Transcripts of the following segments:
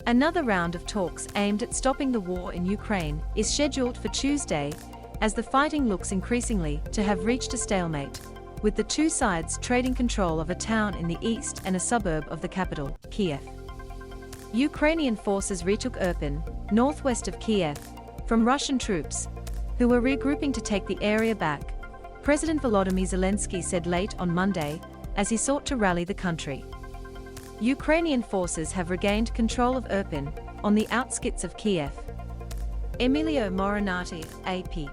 Another round of talks aimed at stopping the war in Ukraine is scheduled for Tuesday, as the fighting looks increasingly to have reached a stalemate, with the two sides trading control of a town in the east and a suburb of the capital, Kyiv. Ukrainian forces retook Irpin, northwest of Kyiv, from Russian troops, who were regrouping to take the area back, President Volodymyr Zelensky said late on Monday, as he sought to rally the country. Ukrainian forces have regained control of Irpin, on the outskirts of Kyiv. Emilio Morenati, AP.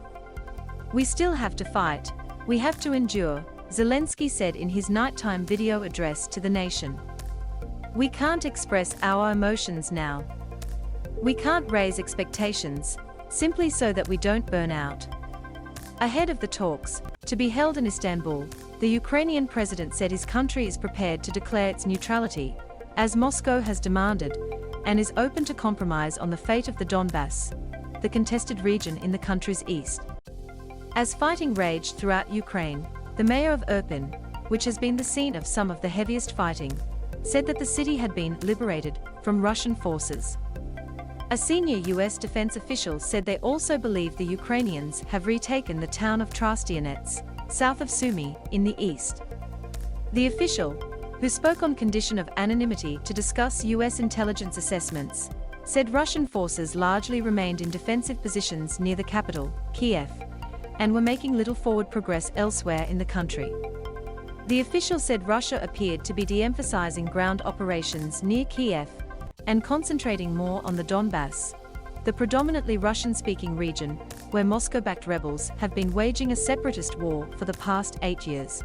"We still have to fight, we have to endure," Zelensky said in his nighttime video address to the nation. "We can't express our emotions now. We can't raise expectations, simply so that we don't burn out." Ahead of the talks, to be held in Istanbul, the Ukrainian president said his country is prepared to declare its neutrality, as Moscow has demanded, and is open to compromise on the fate of the Donbass, the contested region in the country's east. As fighting raged throughout Ukraine, the mayor of Irpin, which has been the scene of some of the heaviest fighting, said that the city had been liberated from Russian forces. A senior U.S. defense official said they also believe the Ukrainians have retaken the town of Trostyanets, south of Sumy, in the east. The official, who spoke on condition of anonymity to discuss U.S. intelligence assessments, said Russian forces largely remained in defensive positions near the capital, Kyiv, and were making little forward progress elsewhere in the country. The official said Russia appeared to be de-emphasizing ground operations near Kyiv and concentrating more on the Donbass, the predominantly Russian-speaking region, where Moscow-backed rebels have been waging a separatist war for the past 8 years.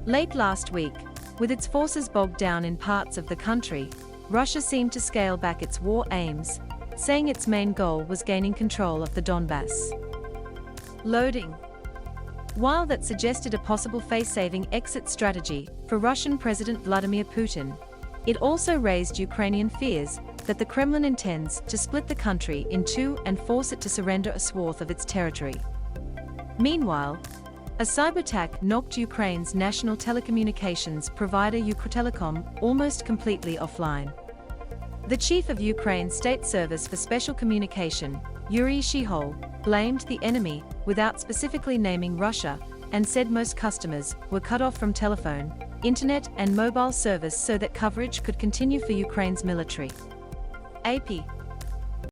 Late last week, with its forces bogged down in parts of the country, Russia seemed to scale back its war aims, saying its main goal was gaining control of the Donbass. Loading. While that suggested a possible face-saving exit strategy for Russian President Vladimir Putin, it also raised Ukrainian fears that the Kremlin intends to split the country in two and force it to surrender a swath of its territory. Meanwhile, a cyberattack knocked Ukraine's national telecommunications provider Ukrtelecom almost completely offline. The chief of Ukraine's State Service for Special Communication, Yuri Shihol, blamed the enemy without specifically naming Russia and said most customers were cut off from telephone, internet and mobile service so that coverage could continue for Ukraine's military. AP